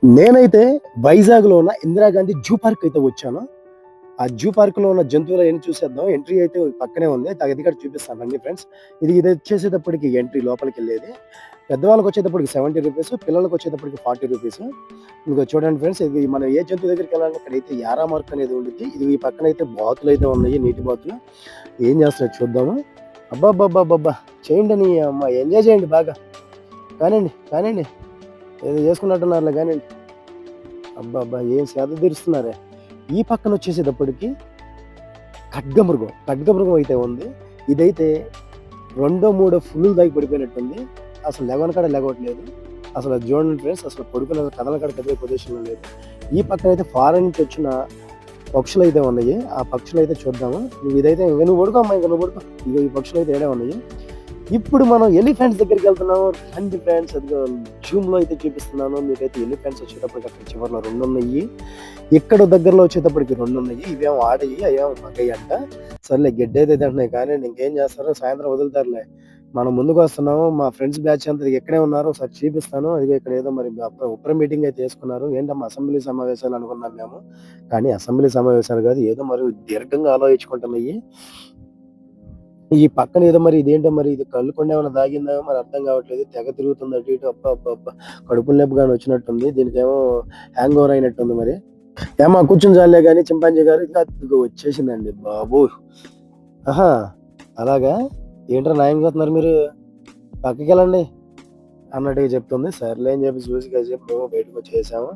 నేనైతే వైజాగ్‌లో ఉన్న ఇందిరాగాంధీ జూ పార్క్ అయితే వచ్చాను. ఆ జూ పార్క్‌లో ఉన్న జంతువులయన్నీ చూసేద్దాం. ఎంట్రీ అయితే పక్కనే ఉంది. అది కూడా చూపిస్తాను రండి ఫ్రెండ్స్. ఇది వచ్చేసేటప్పటికి ఎంట్రీ లోపలికెళ్ళేది. పెద్దవాళ్ళకొచ్చేటప్పటికి రూ. 70, పిల్లలకొచ్చేటప్పటికి రూ. 40. ఇదిగో చూడండి ఫ్రెండ్స్, ఇది మనం ఏ జంతువు దగ్గరికెళ్ళాలన్నా ఇక్కడైతే యారా మార్క్ అనేది ఉండిద్ది. ఇది ఈ పక్కనైతే బాతులైతే ఉన్నాయి, నీటి బాతులు. ఏం చేస్తున్నాయో చూద్దాము. అబ్బబ్బబ్బబ్బబ్బా! చేయండి నీ అమ్మ, ఎంజాయ్ చేయండి బాగా. కానియండి, కానియండి. ఏదో చేసుకున్నట్టున్నారులే గానియండి. అబ్బబ్బా! ఏం సేద తీరుస్తున్నారే! ఈ పక్కన వచ్చేసేటప్పటికి ఖడ్గమృగం అయితే ఉంది. ఇదైతే రెండో, మూడో ఫుల్లులు దాగి పడిపోయినట్టుంది. అసలు లెగవను కాడ లెగవట్లేదు. అసలు అది చూడండి ఫ్రెండ్స్, అసలు పడుకునే కదల కాడ కదిలే పొజిషన్‌లో లేదు. ఈ పక్కనైతే ఫారెన్ నుంచి వచ్చిన పక్షులైతే ఉన్నాయి. ఆ పక్షులైతే చూద్దాము. ఇదైతే ఇంక నువ్వు పడుకో అమ్మా, ఇంక నువ్వు పడుకో. ఇగో ఈ పక్షులైతే ఈడే ఉన్నాయి. ఇప్పుడు మనం ఎలిఫెంట్స్ దగ్గరికి వెళ్తున్నాము. రండి ఫ్రెండ్స్, అదిగో జూమ్‌లో అయితే చూపిస్తున్నాను. మీకైతే ఎలిఫెంట్స్ వచ్చేటప్పటికి అక్కడ చివర్లో 2 ఉన్నాయి. ఇక్కడ దగ్గరలో వచ్చేటప్పటికి 2 ఉన్నాయి. ఇవేమో ఆడయి, అవేమో మగయి అంట. సర్లే గెడ్డయితే తింటున్నాయి కానీ ఇంకేం చేస్తారు, సాయంత్రం వదులుతారులే. మనం ముందుకొస్తున్నాము. మా ఫ్రెండ్స్ బ్యాచ్ అంతా ఇక్కడే ఉన్నారు. ఒకసారి చూపిస్తాను. అదిగో ఇక్కడ ఏదో మరి ఉప్ర మీటింగ్ అయితే చేసుకున్నారు. ఏంటమ్మా అసెంబ్లీ సమావేశాలు అనుకున్నాం మేము. కానీ అసెంబ్లీ సమావేశాలు కాదు, ఏదో మరి దీర్ఘంగా ఆలోచించుకుంటున్నాయి. ఈ పక్కన ఏదో మరి ఇదేంటో మరి, ఇది కళ్ళు కొండ ఏమైనా దాగిందా మరి అర్థం కావట్లేదు. తెగ తిరుగుతుంది అటు ఇటు. అబ్బబ్బబ్బా! కడుపులో నొప్పి గాని వచ్చినట్టుంది. దీనికేమో హ్యాంగ్ ఓవర్ అయినట్టుంది మరి. ఏమ్మా కూర్చొని చాలులే గాని చింపాంజీ గారు. ఇదిగో వచ్చేసిందండి బాబోయ్! ఆహా! అలాగా? ఏంట్రా న్యాయం మీరు? పక్కకెళ్ళండి అన్నట్టుగా చెప్తుంది. సర్లే అని చెప్పి చూసి కాసేపు మేము బయటకొచ్చేసాము.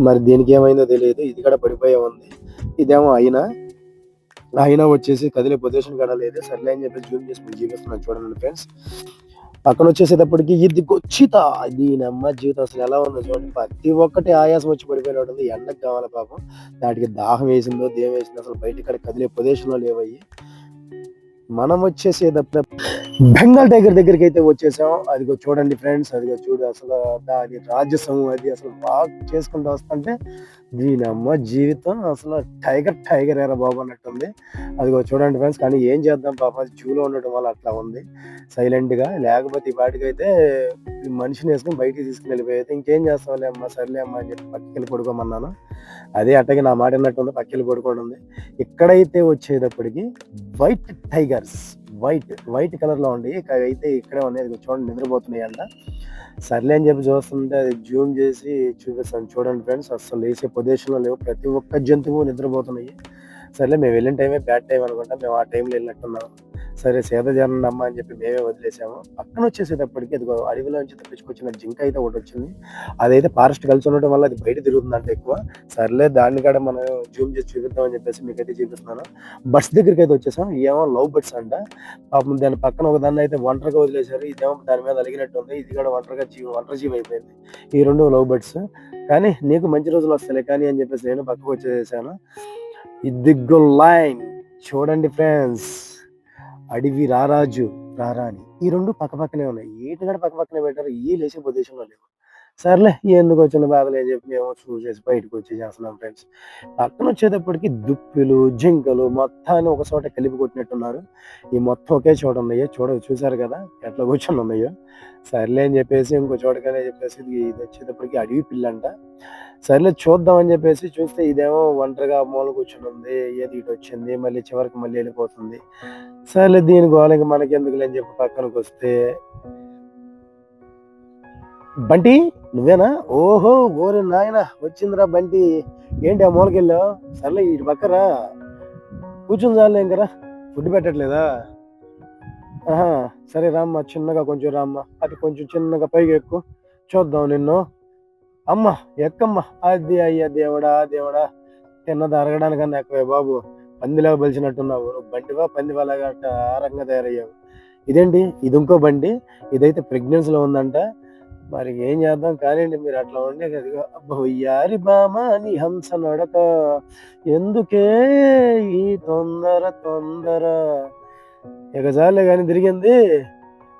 మరి దీనికి ఏమైందో తెలీదు. ఇది కూడా పడిపోయే ఉంది. ఇదేమో అయినా వచ్చేసి కదిలే పొజిషన్ కూడా లేదు. సర్లే అని చెప్పి జూమ్ చేసి మీకు చూపిస్తున్నాను చూడండి ఫ్రెండ్స్. పక్కన వచ్చేసేటప్పటికి ఇదిగో చీత. దీనమ్మ జీవితం అసలు ఎలా ఉందో చూడండి. ప్రతి ఒక్కటి ఆయాసం వచ్చి పడిపోయినట్టు ఉంది. ఎండకు కావాలి పాపం. వాటికి దాహం వేసిందో దేం వేసిందో అసలు బయట కదిలే పొజిషన్‌లో లేవయ్యి. మనం వచ్చేసేటప్పుడు బెంగాల్ టైగర్ దగ్గరికి అయితే వచ్చేసాం. అదిగో చూడండి ఫ్రెండ్స్, అదిగో చూడు అసలు దాని రాజసం అది అసలు బాగా చేసుకుంటూ వస్తుంటే దీనమ్మ జీవితం అసలు టైగర్ ఏరా బాబు అన్నట్టుంది. అదిగో చూడండి ఫ్రెండ్స్, కానీ ఏం చేద్దాం పాపం జూలో ఉండటం వల్ల అట్లా ఉంది సైలెంట్ గా. లేకపోతే ఈ పాటికైతే ఈ మనిషిని వేసుకుని బయటికి తీసుకుని వెళ్ళిపోయేది. ఇంకేం చేస్తాంలే అమ్మా, సర్లే అమ్మా అని చెప్పి పక్కకెళ్ళి పడుకోమన్నాను. అదే అట్టకి నా మాట విన్నట్టుంది, పక్కకెళ్ళి పడుకోవడం ఉంది. ఇక్కడైతే వచ్చేటప్పటికి వైట్ టైగర్స్, వైట్ కలర్ లో ఉండి అయితే ఇక్కడే ఉన్నాయి. చూడండి నిద్రపోతున్నాయి అంట. సర్లే అని చెప్పి చూస్తుంటే అది జూమ్ చేసి చూపిస్తాను చూడండి ఫ్రెండ్స్. అసలు లేసే పొజిషన్ లో లేవు. ప్రతి ఒక్క జంతువు నిద్రపోతున్నాయి. సర్లే మేము వెళ్ళిన టైమే బ్యాడ్ టైం అనుకుంటా. మేము ఆ టైంలో వెళ్ళినట్టున్నాము. సరే సేద జరగండి అమ్మ అని చెప్పి మేమే వదిలేసాము. పక్కన వచ్చేసేటప్పటికి అదిగో అడవిలోంచి తప్పించుకొచ్చిన జింక అయితే ఒకటి వచ్చింది. అదైతే ఫారెస్ట్ కలిసి ఉండటం వల్ల అది బయట తిరుగుతుందంట ఎక్కువ. సర్లే దాన్ని కూడా మనం జూమ్ చేసి చూపిద్దాం అని చెప్పేసి మీకైతే చూపిస్తున్నాను. బర్డ్స్ దగ్గరికి అయితే వచ్చేసాం. ఏమో లవ్ బర్డ్స్ అంట. పాపం దాని పక్కన ఒక దాన్ని అయితే ఒంటరిగా వదిలేశారు. ఇదేమో దాని మీద అలిగినట్టు ఉంది. ఇది కూడా ఒంటరి జీవి అయిపోయింది. ఈ 2 లవ్ బర్డ్స్. కానీ నీకు మంచి రోజులు వస్తాయి కానీ అని చెప్పేసి నేను పక్కకు వచ్చేసాను. ఇదిగో లైన్ చూడండి ఫ్రెండ్స్, అడవి రారాజు రారాని ఈ 2 పక్కనే ఉన్నాయి. ఈటి కూడా పక్కనే పెట్టారు. ఈ లేచే పొజిషన్‌లో లేవు. సర్లే ఎందుకు వచ్చిన బాధలే అని చెప్పి మేము చూసేసి బయటకు వచ్చేసేస్తున్నాం ఫ్రెండ్స్. పక్కన వచ్చేటప్పటికి దుప్పిలు, జింకలు మొత్తాన్ని ఒక చోట కలిపి కొట్టినట్టున్నారు. ఈ మొత్తం ఒకే చోట ఉన్నాయి. చూసారు కదా ఎట్లా కూర్చొని ఉన్నాయో. సర్లే అని చెప్పేసి ఇంకో చోటకనే చెప్పేసి ఇది వచ్చేటప్పటికి అడవి పిల్లంట. సర్లే చూద్దాం అని చెప్పేసి చూస్తే ఇదేమో ఒంటరిగా మూల కూర్చొని ఉంది. ఏది ఇటు వచ్చింది మళ్ళీ చివరికి మళ్ళీ వెళ్ళిపోతుంది. సర్లే దీని గోలకి మనకెందుకులే అని చెప్పి పక్కనకి వస్తే బంటి నువ్వేనా? ఓహో ఓరి నాయన వచ్చిందిరా బంటి. ఏంటి ఆ మూలకెళ్ళావు? సర్లే ఇటు పక్కరా కూర్చుని చాలే ఇంకరా. ఫుడ్ పెట్టట్లేదా? ఆహా సరే రామ్మా, చిన్నగా కొంచెం రామ్మా. అది కొంచెం చిన్నగా పైకి ఎక్కు చూద్దాం నిన్ను. అమ్మ ఎక్కమ్మా. అది అయ్యా దేవుడా దేవుడా, తిన్నది అరగడానికన్నా ఎక్కువే బాబు. పందిలాగా బలిచినట్టున్నావు. నువ్వు బండివా పందివాలాగా ఆ రకంగా తయారయ్యావు. ఇదేంటి ఇది ఇంకో బండి. ఇదైతే ప్రెగ్నెన్సీలో ఉందంట. మరి ఏం చేద్దాం కానివ్వండి, మీరు అట్లా ఉండే కదా. వయ్యారి బామ నీ హంస నడక, ఎందుకే ఈ తొందర తొందర. ఇక చాలే కానీ తిరిగింది.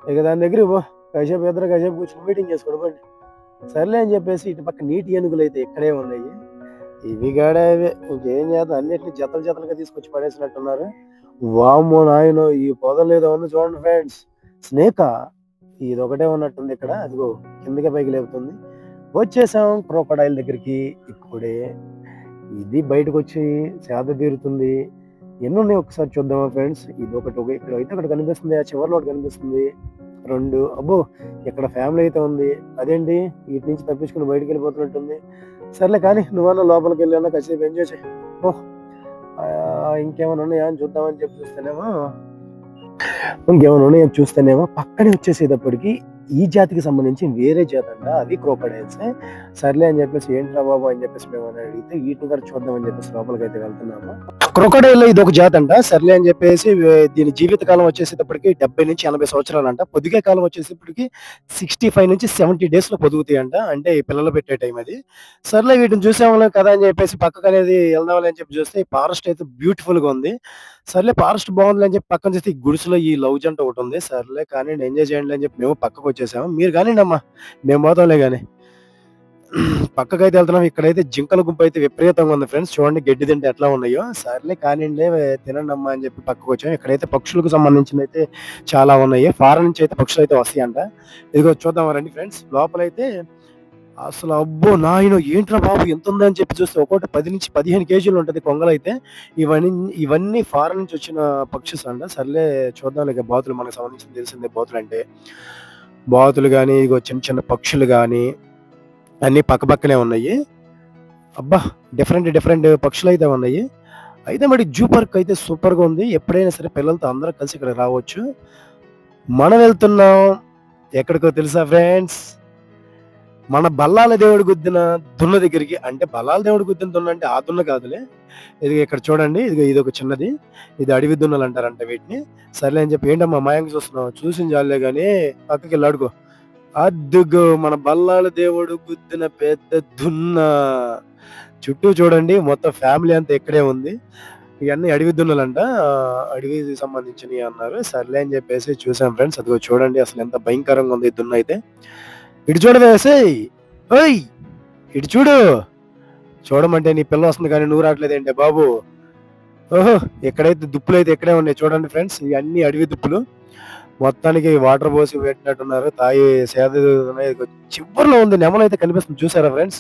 ఇక దాని దగ్గర కాసేపు కూర్చొని మీటింగ్ చేసుకోవడం బండి. సర్లే అని చెప్పేసి ఇటు పక్క నీటి ఏనుగులు అయితే ఇక్కడే ఉన్నాయి. ఇవి కూడా ఇవే. ఇంకేం చేద్దాం, అన్నిటిని జతలుగా తీసుకొచ్చి పడేసినట్టున్నారు. వామ్మో నాయనో, ఈ పొదలు ఏదో ఉంది చూడండి ఫ్రెండ్స్. స్నేకా ఇది ఒకటే ఉన్నట్టుంది ఇక్కడ. అదిగో కిందకి పైకి లేపుతుంది. వచ్చేసాం క్రోకడైల్ దగ్గరికి. ఇప్పుడే ఇది బయటకు వచ్చి సేద తీరుతుంది. ఎన్ని ఉన్నాయి ఒకసారి చూద్దామా ఫ్రెండ్స్. ఇది ఒకటి ఇక్కడ అయితే ఒకటి కనిపిస్తుంది, ఆ చివరిలో ఒకటి కనిపిస్తుంది. 2 అబ్బో ఇక్కడ ఫ్యామిలీ అయితే ఉంది. అదేంటి వీటి నుంచి తప్పించుకుని బయటకు వెళ్ళిపోతున్నట్టుంది. సర్లే కానీ నువ్వన్నా లోపలికి వెళ్ళాను కాసేపు ఎంజాయ్ చేయి. ఓ ఇంకేమైనా ఉన్నాయా అని చూద్దామని చెప్పి చూస్తేనేమో పక్కనే వచ్చేసేటప్పటికి ఈ జాతికి సంబంధించి వేరే జాతి అంట, అది క్రోకడైల్స్. సర్లే అని చెప్పేసి ఏంట్రా బాబు అని చెప్పేసి మేము అడిగితే వీటిని కూడా చూద్దామని చెప్పేసి లోపలికి అయితే వెళ్తున్నాము. క్రోకడైల్ ఇది ఒక జాతి అంట. సర్లే అని చెప్పేసి దీని జీవిత కాలం వచ్చేసేటప్పటికి 70 నుంచి 80 సంవత్సరాలు అంట. పొదిగే కాలం వచ్చేసేపటికి 65 నుంచి 70 డేస్ లో పొదుగుతాయి అంట. అంటే ఈ పిల్లలు పెట్టే టైం అది. సర్లే వీటిని చూసాము కదా అని చెప్పేసి పక్కకు అనేది వెళ్దామని అని చెప్పి చూస్తే ఈ ఫారెస్ట్ అయితే బ్యూటిఫుల్ గా ఉంది. సర్లే ఫారెస్ట్ బాగుంది అని చెప్పి పక్కన చూస్తే ఈ గుడిసెలో ఈ లవ్ జంట ఒకటి ఉంది. సర్లే కానీ ఎంజాయ్ చేయండి అని చెప్పి మేము పక్కకు వచ్చేసాము. మీరు కానివ్వండి అమ్మా, మేము పోతాంలే కానీ. పక్కకైతే వెళ్తున్నాం. ఇక్కడైతే జింకల గుంపు అయితే విపరీతంగా ఉంది ఫ్రెండ్స్. చూడండి గడ్డి తింటే ఎట్లా ఉన్నాయో. సర్లే కానివ్వండి తినండి అమ్మా అని చెప్పి పక్కకు వచ్చాం. ఇక్కడైతే పక్షులకు సంబంధించిన అయితే చాలా ఉన్నాయి. ఫారెన్ నుంచి అయితే పక్షులు అయితే వస్తాయంట. ఇదిగో చూద్దాం రండి ఫ్రెండ్స్. లోపలైతే అసలు అబ్బో నాయన ఏంట్రా బాబు ఎంత ఉందని చెప్పి చూస్తే ఒక్కొక్కటి 10 నుంచి 15 కేజీలు ఉంటది కొంగలైతే. ఇవన్నీ ఫారెన్ నుంచి వచ్చిన పక్షుస్ అంట. సర్లే చూద్దాం. ఇక బాతులు మనకు సంబంధించిన తెలిసిందే. బాతులు అంటే బాతులు కానీ ఇగో చిన్న చిన్న పక్షులు కానీ అన్ని పక్కనే ఉన్నాయి. అబ్బా డిఫరెంట్ పక్షులు అయితే ఉన్నాయి. అయితే మరి జూ పార్క్ అయితే సూపర్ గా ఉంది. ఎప్పుడైనా సరే పిల్లలతో అందరూ కలిసి ఇక్కడ రావచ్చు. మనం వెళ్తున్నాం ఎక్కడికో తెలుసా ఫ్రెండ్స్? మన బల్లాల దేవుడి గుద్దిన దున్న దగ్గరికి. అంటే బల్లాల దేవుడి గుద్దిన దున్న అంటే ఆ దున్న కాదులే. ఇది ఇక్కడ చూడండి. ఇది ఒక చిన్నది. ఇది అడవి దున్నలు అంటారంట వీటిని. సర్లే అని చెప్పి ఏంటమ్మా మాయంగా చూస్తున్నావు? చూసిన జాలే గానీ పక్కకి వెళ్ళి అడుగు. అద్దుగో మన బల్లాల దేవుడు గుద్దిన పెద్ద దున్న. చుట్టూ చూడండి మొత్తం ఫ్యామిలీ అంతా ఇక్కడే ఉంది. ఇవన్నీ అడవి దున్నలంట. అడవికి సంబంధించినవి అన్నారు. సర్లే అని చెప్పేసి చూసాం ఫ్రెండ్స్. అదిగో చూడండి అసలు ఎంత భయంకరంగా ఉంది ఈ దున్న అయితే. ఇటు చూడవేసే. ఓయ్ ఇటు చూడమంటే నీ పిల్ల వస్తుంది కానీ నువ్వు రావట్లేదేంటే బాబు. ఓహో ఎక్కడైతే దుప్పులు అయితే ఇక్కడే ఉన్నాయి చూడండి ఫ్రెండ్స్. ఇవన్నీ అడవి దుప్పులు. మొత్తానికి వాటర్ పోసి పెట్టినట్టున్నారు. తాయి సేద చివరిలో ఉంది. నెమలు అయితే కనిపిస్తుంది చూసారా ఫ్రెండ్స్?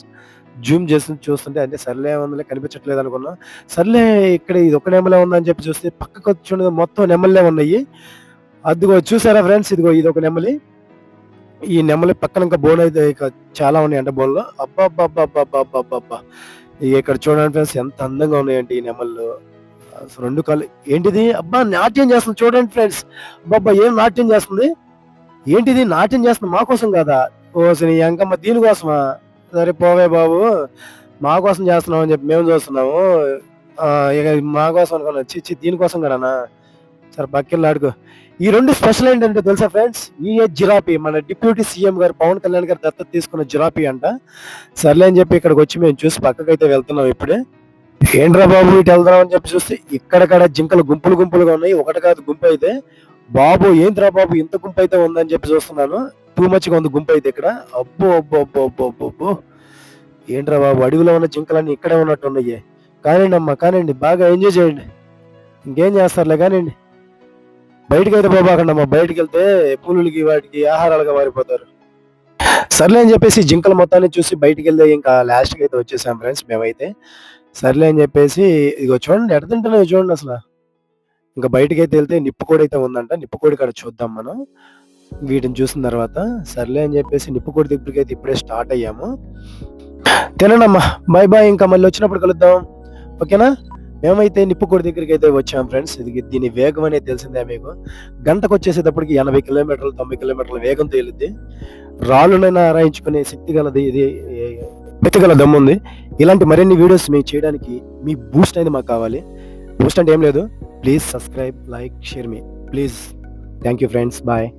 జూమ్ చేసి చూస్తుంటే అంటే సర్లే ఉందిలే కనిపించట్లేదు అనుకున్నా. సర్లే ఇక్కడ ఇది ఒక నెమలే ఉందని చెప్పి చూస్తే పక్కకు వచ్చి మొత్తం నెమలే ఉన్నాయి. అదిగో చూసారా ఫ్రెండ్స్? ఇదిగో ఇది ఒక నెమలి. ఈ నెమలి పక్కన ఇంకా బోన్ అయితే ఇక చాలా ఉన్నాయంట బోన్లో. అబ్బా ఇక్కడ చూడండి ఫ్రెండ్స్ ఎంత అందంగా ఉన్నాయంటే ఈ నెమళ్ళు. అసలు 2 కాళ్ళు ఏంటిది? అబ్బా నాట్యం చేస్తుంది చూడండి ఫ్రెండ్స్. అబ్బా ఏం నాట్యం చేస్తుంది? ఏంటిది నాట్యం చేస్తుంది? మా కోసం కదా? ఓ నీ అంకమ్మ దీనికోసమా? సరే పోవే బాబు, మా కోసం చేస్తున్నావు అని చెప్పి మేము చూస్తున్నాము. ఇక మా కోసం అనుకున్నా. చిచ్చి దీనికోసం కదనా? సరే పక్కెళ్ళి ఆడుకో. ఈ 2 స్పెషల్ ఏంటంటే తెలుసా ఫ్రెండ్స్? ఈ జిరాఫీ మన డిప్యూటీ సీఎం గారు పవన్ కళ్యాణ్ గారు దత్తత తీసుకున్న జిరాఫీ అంట. సర్లే అని చెప్పి ఇక్కడికి వచ్చి మేము చూసి పక్కకైతే వెళ్తున్నాం ఇప్పుడే. ఏంట్రా బాబు ఇటు వెళ్దాం అని చెప్పి చూస్తే ఇక్కడక్కడ జింకలు గుంపులుగా ఉన్నాయి. ఒకటి కాదు గుంపు అయితే. బాబు ఏంట్రా బాబు ఇంత గుంపు అయితే ఉందని చెప్పి చూస్తున్నాను. టూ మచ్గా ఉంది గుంపు అయితే ఇక్కడ. అబ్బో ఏంట్రా బాబు అడవిలో ఉన్న జింకలన్నీ ఇక్కడే ఉన్నట్టు ఉన్నాయి. కానివ్వండి అమ్మా కానివ్వండి, బాగా ఎంజాయ్ చేయండి. ఇంకేం చేస్తారులే కానివ్వండి. బయటకు అయితే పోబాకండి అమ్మా. బయటకు వెళ్తే పులులకి వాటికి ఆహారాలుగా మారిపోతారు. సర్లే అని చెప్పేసి జింకల మొత్తాన్ని చూసి బయటికి వెళ్తే ఇంకా లాస్ట్కి అయితే వచ్చేసాం ఫ్రెండ్స్ మేమైతే. సర్లే అని చెప్పేసి ఇదిగో చూడండి ఎడ తింటున్నాయో చూడండి అసలు. ఇంకా బయటకి అయితే వెళ్తే నిప్పుకోడి అయితే ఉందంట. నిప్పుకోడి కాడ చూద్దాం మనం వీటిని చూసిన తర్వాత. సర్లే అని చెప్పేసి నిప్పుకోడి దగ్గరికి అయితే ఇప్పుడే స్టార్ట్ అయ్యాము. తినండమ్మా, బాయ్. ఇంకా మళ్ళీ వచ్చినప్పుడు కలుద్దాం, ఓకేనా? మేమైతే నిప్పుకోడి దగ్గరికి అయితే వచ్చాం ఫ్రెండ్స్. దీని వేగం అనేది తెలిసిందే మీకు. గంటకు వచ్చేసేటప్పటికి 80 కిలోమీటర్లు 90 కిలోమీటర్ల వేగంతో వెళ్ళిద్ది. రాళ్ళనైనా ఆరాయించుకునే శక్తి గలది ఇది, ఎత్తుగల దమ్ముంది. ఇలాంటి మరిన్ని వీడియోస్ మీకు చేయడానికి మీ బూస్ట్ అనేది మాకు కావాలి. బూస్ట్ అంటే ఏం లేదు, ప్లీజ్ సబ్స్క్రైబ్, లైక్, షేర్ మీ please. Thank you friends, bye.